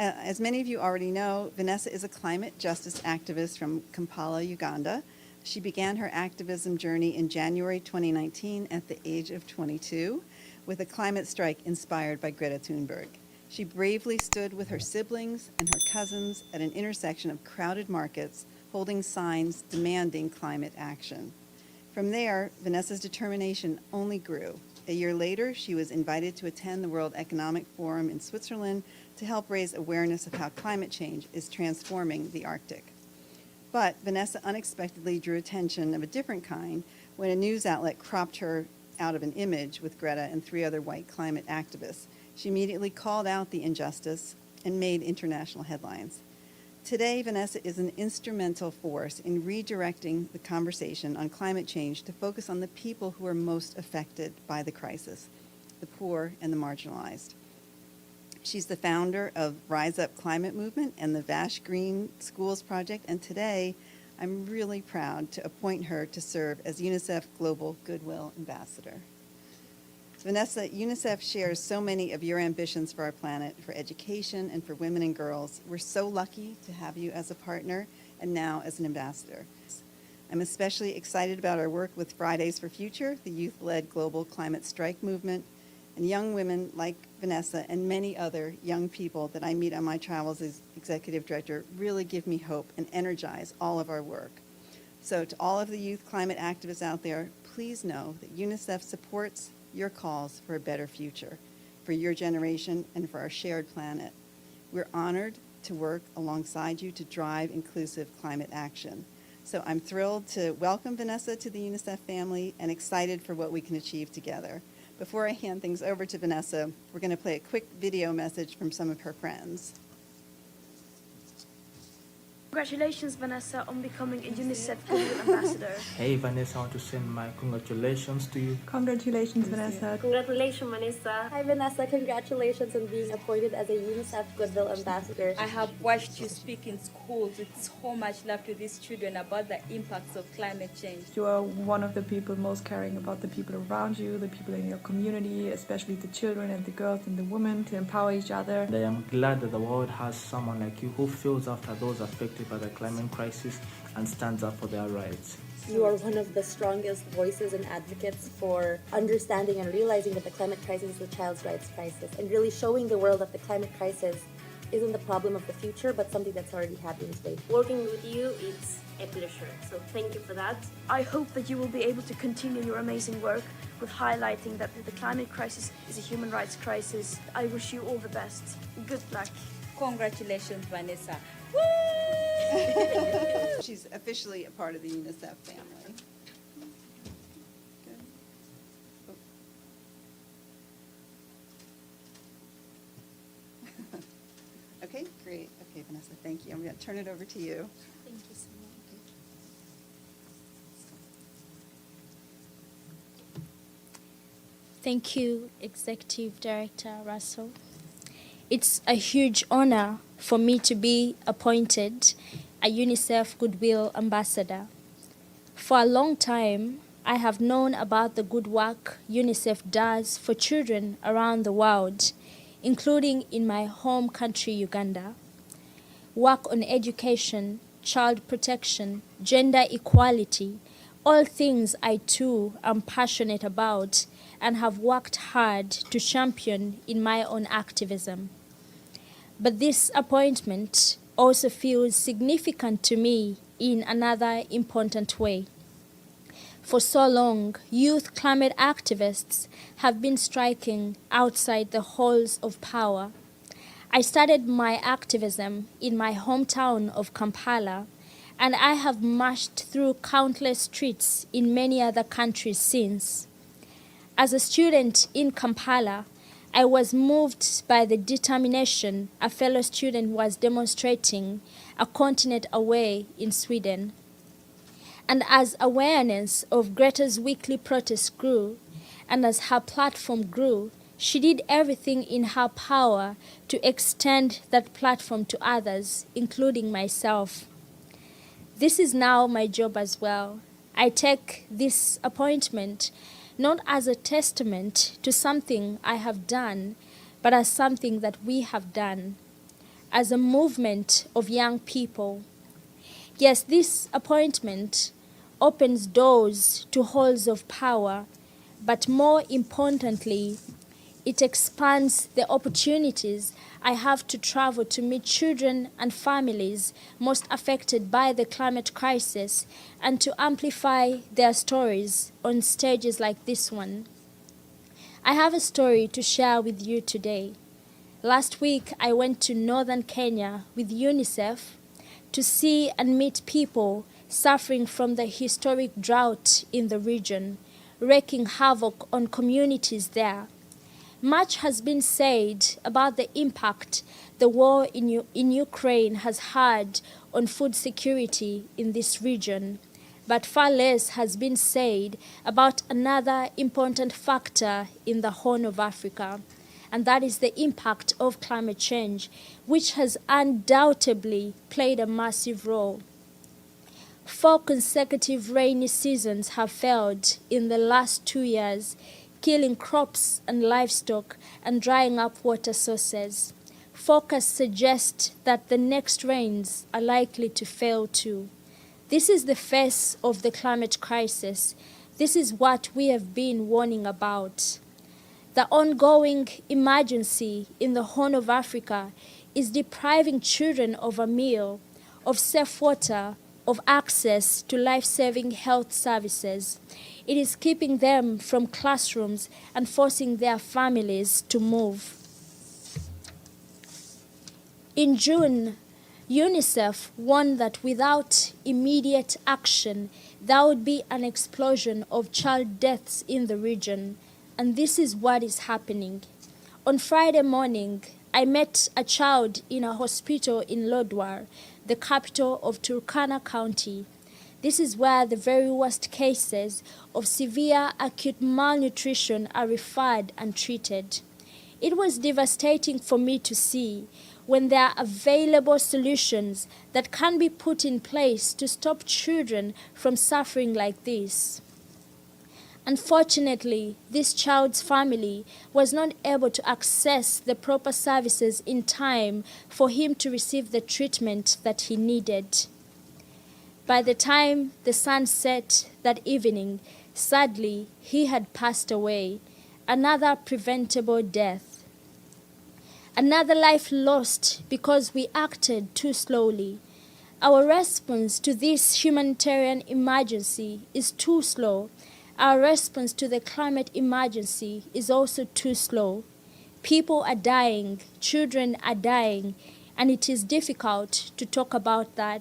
As many of you already know, Vanessa is a climate justice activist from Kampala, Uganda. She began her activism journey in January 2019 at the age of 22 with a climate strike inspired by Greta Thunberg. She bravely stood with her siblings and her cousins at an intersection of crowded markets, holding signs demanding climate action. From there, Vanessa's determination only grew. A year later, she was invited to attend the World Economic Forum in Switzerland to help raise awareness of how climate change is transforming the Arctic. But Vanessa unexpectedly drew attention of a different kind when a news outlet cropped her out of an image with Greta and 3 other white climate activists. She immediately called out the injustice and made international headlines. Today, Vanessa is an instrumental force in redirecting the conversation on climate change to focus on the people who are most affected by the crisis, the poor and the marginalized. She's the founder of Rise Up Climate Movement and the Vash Green Schools Project, and today I'm really proud to appoint her to serve as UNICEF Global Goodwill Ambassador. Vanessa, UNICEF shares so many of your ambitions for our planet, for education and for women and girls. We're so lucky to have you as a partner and now as an ambassador. I'm especially excited about our work with Fridays for Future, the youth-led global climate strike movement, and young women like Vanessa and many other young people that I meet on my travels as executive director really give me hope and energize all of our work. So to all of the youth climate activists out there, please know that UNICEF supports your calls for a better future, for your generation and for our shared planet. We're honored to work alongside you to drive inclusive climate action. So I'm thrilled to welcome Vanessa to the UNICEF family and excited for what we can achieve together. Before I hand things over to Vanessa, we're going to play a quick video message from some of her friends. Congratulations, Vanessa, on becoming a UNICEF Goodwill Ambassador. Hey Vanessa, I want to send my congratulations to you. Congratulations, Vanessa. Congratulations, Vanessa. Hi, Vanessa. Congratulations on being appointed as a UNICEF Goodwill Ambassador. I have watched you speak in schools with so much love to these children about the impacts of climate change. You are one of the people most caring about the people around you, the people in your community, especially the children and the girls and the women, to empower each other. And I am glad that the world has someone like you who feels after those affected by the climate crisis and stands up for their rights. You are one of the strongest voices and advocates for understanding and realizing that the climate crisis is a child's rights crisis, and really showing the world that the climate crisis isn't the problem of the future, but something that's already happening today. Working with you, it's a pleasure. So thank you for that. I hope that you will be able to continue your amazing work with highlighting that the climate crisis is a human rights crisis. I wish you all the best. Good luck. Congratulations, Vanessa. She's officially a part of the UNICEF family. Good. Oh. Okay, great. Okay, Vanessa, thank you. I'm going to turn it over to you. Thank you so much. Thank you, Executive Director Russell. It's a huge honor for me to be appointed a UNICEF Goodwill Ambassador. For a long time, I have known about the good work UNICEF does for children around the world, including in my home country, Uganda. Work on education, child protection, gender equality, all things I too am passionate about and have worked hard to champion in my own activism. But this appointment also feels significant to me in another important way. For so long, youth climate activists have been striking outside the halls of power. I started my activism in my hometown of Kampala, and I have marched through countless streets in many other countries since. As a student in Kampala, I was moved by the determination a fellow student was demonstrating a continent away in Sweden. And as awareness of Greta's weekly protest grew, and as her platform grew, she did everything in her power to extend that platform to others, including myself. This is now my job as well. I take this appointment not as a testament to something I have done, but as something that we have done. as a movement of young people. Yes, this appointment opens doors to halls of power, but more importantly, it expands the opportunities I have to travel to meet children and families most affected by the climate crisis and to amplify their stories on stages like this one. I have a story to share with you today. Last week, I went to northern Kenya with UNICEF to see and meet people suffering from the historic drought in the region, wreaking havoc on communities there. Much has been said about the impact the war in Ukraine has had on food security in this region, but far less has been said about another important factor in the Horn of Africa, and that is the impact of climate change, which has undoubtedly played a massive role. 4 consecutive rainy seasons have failed in the last 2 years, killing crops and livestock and drying up water sources. Forecasts suggest that the next rains are likely to fail too. This is the face of the climate crisis. This is what we have been warning about. The ongoing emergency in the Horn of Africa is depriving children of a meal, of safe water, of access to life-saving health services. It is keeping them from classrooms and forcing their families to move. In June, UNICEF warned that without immediate action, there would be an explosion of child deaths in the region, and this is what is happening. On Friday morning, I met a child in a hospital in Lodwar, the capital of Turkana County. This is where the very worst cases of severe acute malnutrition are referred and treated. It was devastating for me to see when there are available solutions that can be put in place to stop children from suffering like this. Unfortunately, this child's family was not able to access the proper services in time for him to receive the treatment that he needed. By the time the sun set that evening, sadly, he had passed away, another preventable death. Another life lost because we acted too slowly. Our response to this humanitarian emergency is too slow. Our response to the climate emergency is also too slow. People are dying, children are dying, and it is difficult to talk about that.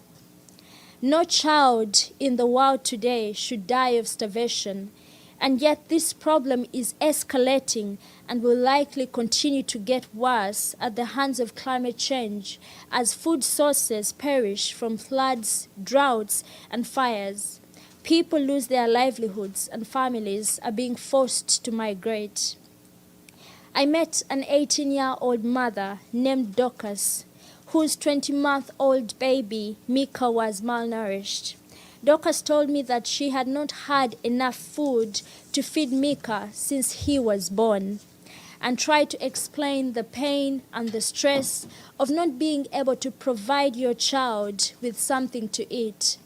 No child in the world today should die of starvation, and yet this problem is escalating and will likely continue to get worse at the hands of climate change as food sources perish from floods, droughts, and fires. People lose their livelihoods and families are being forced to migrate. I met an 18-year-old mother named Dorcas, whose 20-month-old baby, Mika, was malnourished. Dorcas told me that she had not had enough food to feed Mika since he was born, and tried to explain the pain and the stress of not being able to provide your child with something to eat.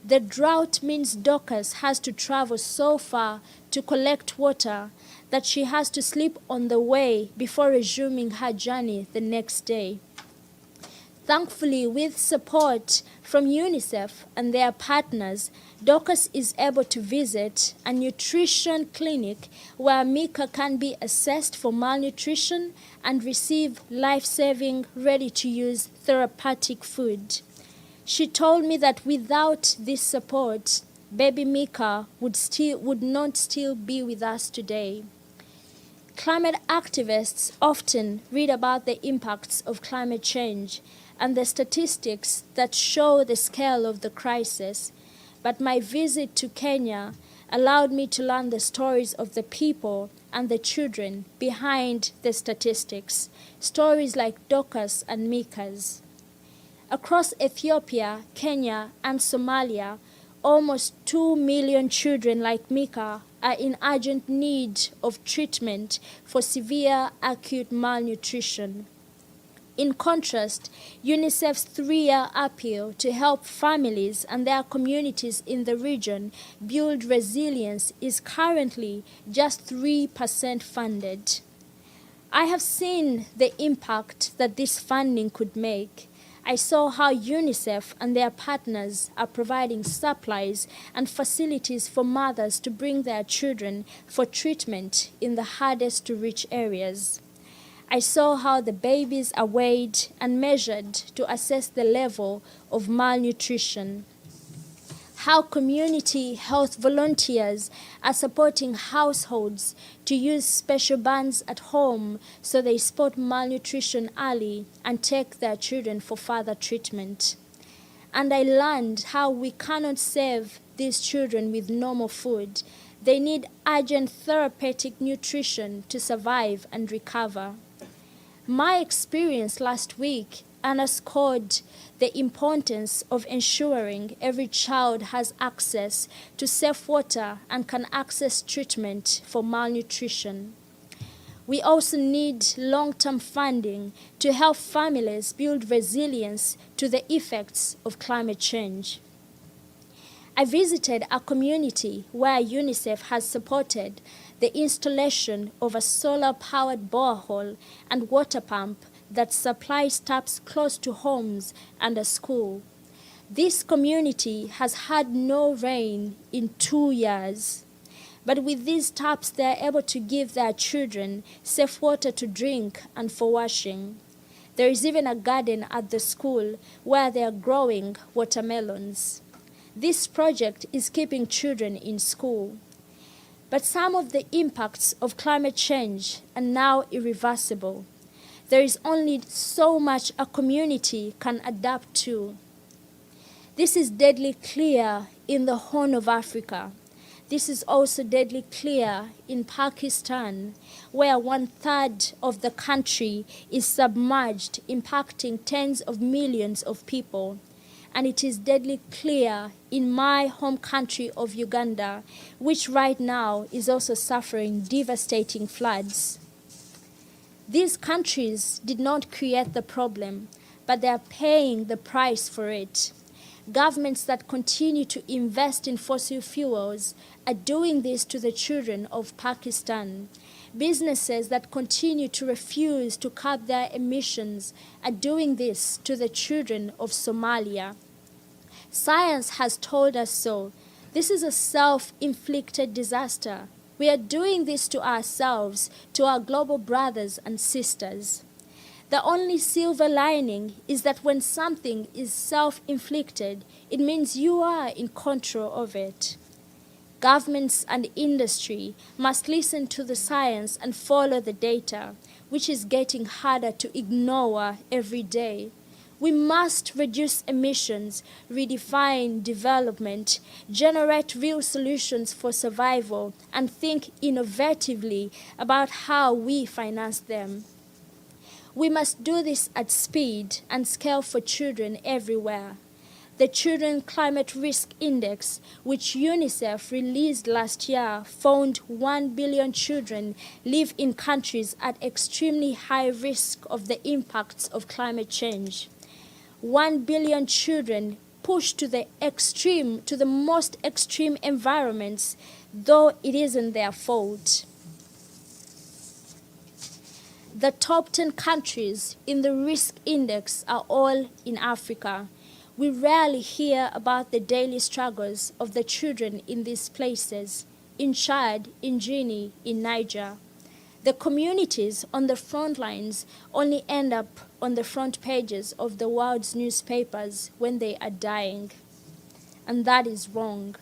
The drought means Dorcas has to travel so far to collect water that she has to sleep on the way before resuming her journey the next day. Thankfully, with support from UNICEF and their partners, Dorcas is able to visit a nutrition clinic where Mika can be assessed for malnutrition and receive life-saving, ready-to-use therapeutic food. She told me that without this support, baby Mika would not still be with us today. Climate activists often read about the impacts of climate change and the statistics that show the scale of the crisis, but my visit to Kenya allowed me to learn the stories of the people and the children behind the statistics, stories like Dorcas and Mika's. Across Ethiopia, Kenya, and Somalia, almost 2 million children like Mika are in urgent need of treatment for severe acute malnutrition. In contrast, UNICEF's 3-year appeal to help families and their communities in the region build resilience is currently just 3% funded. I have seen the impact that this funding could make. I saw how UNICEF and their partners are providing supplies and facilities for mothers to bring their children for treatment in the hardest to reach areas. I saw how the babies are weighed and measured to assess the level of malnutrition. How community health volunteers are supporting households to use special bands at home so they spot malnutrition early and take their children for further treatment. And I learned how we cannot save these children with normal food. They need urgent therapeutic nutrition to survive and recover. My experience last week underscored the importance of ensuring every child has access to safe water and can access treatment for malnutrition. We also need long-term funding to help families build resilience to the effects of climate change. I visited a community where UNICEF has supported the installation of a solar-powered borehole and water pump that supplies taps close to homes and a school. This community has had no rain in 2 years. But with these taps, they are able to give their children safe water to drink and for washing. There is even a garden at the school where they are growing watermelons. This project is keeping children in school. But some of the impacts of climate change are now irreversible. There is only so much a community can adapt to. This is deadly clear in the Horn of Africa. This is also deadly clear in Pakistan, where 1/3 of the country is submerged, impacting tens of millions of people. And it is deadly clear in my home country of Uganda, which right now is also suffering devastating floods. These countries did not create the problem, but they are paying the price for it. Governments that continue to invest in fossil fuels are doing this to the children of Pakistan. Businesses that continue to refuse to cut their emissions are doing this to the children of Somalia. Science has told us so. This is a self-inflicted disaster. We are doing this to ourselves, to our global brothers and sisters. The only silver lining is that when something is self-inflicted, it means you are in control of it. Governments and industry must listen to the science and follow the data, which is getting harder to ignore every day. We must reduce emissions, redefine development, generate real solutions for survival, and think innovatively about how we finance them. We must do this at speed and scale for children everywhere. The Children Climate Risk Index, which UNICEF released last year, found 1 billion children live in countries at extremely high risk of the impacts of climate change. 1 billion children pushed to the extreme, to the most extreme environments, though it isn't their fault. The top 10 countries in the risk index are all in Africa. We rarely hear about the daily struggles of the children in these places, in Chad, in Guinea, in Niger. The communities on the front lines only end up on the front pages of the world's newspapers when they are dying. And that is wrong.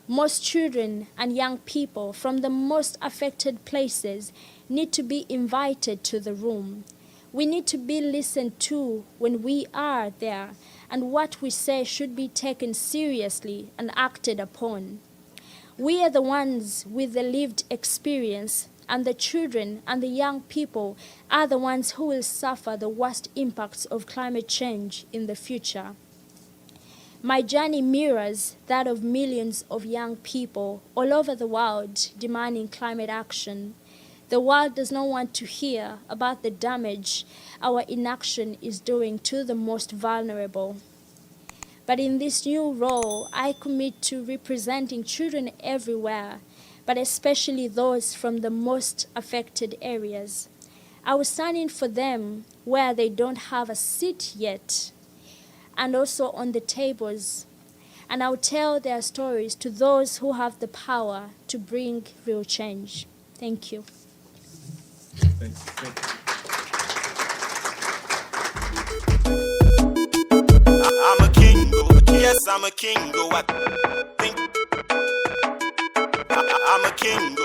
Most children and young people from the most affected places need to be invited to the room. We need to be listened to when we are there, and what we say should be taken seriously and acted upon. We are the ones with the lived experience, and the children and the young people are the ones who will suffer the worst impacts of climate change in the future. My journey mirrors that of millions of young people all over the world demanding climate action. The world does not want to hear about the damage our inaction is doing to the most vulnerable. But in this new role, I commit to representing children everywhere, but especially those from the most affected areas. I will stand in for them where they don't have a seat yet, and also on the tables. And I will tell their stories to those who have the power to bring real change. Thank you. Thank you. I'm a king, yes, I'm a king, I think I'm a king,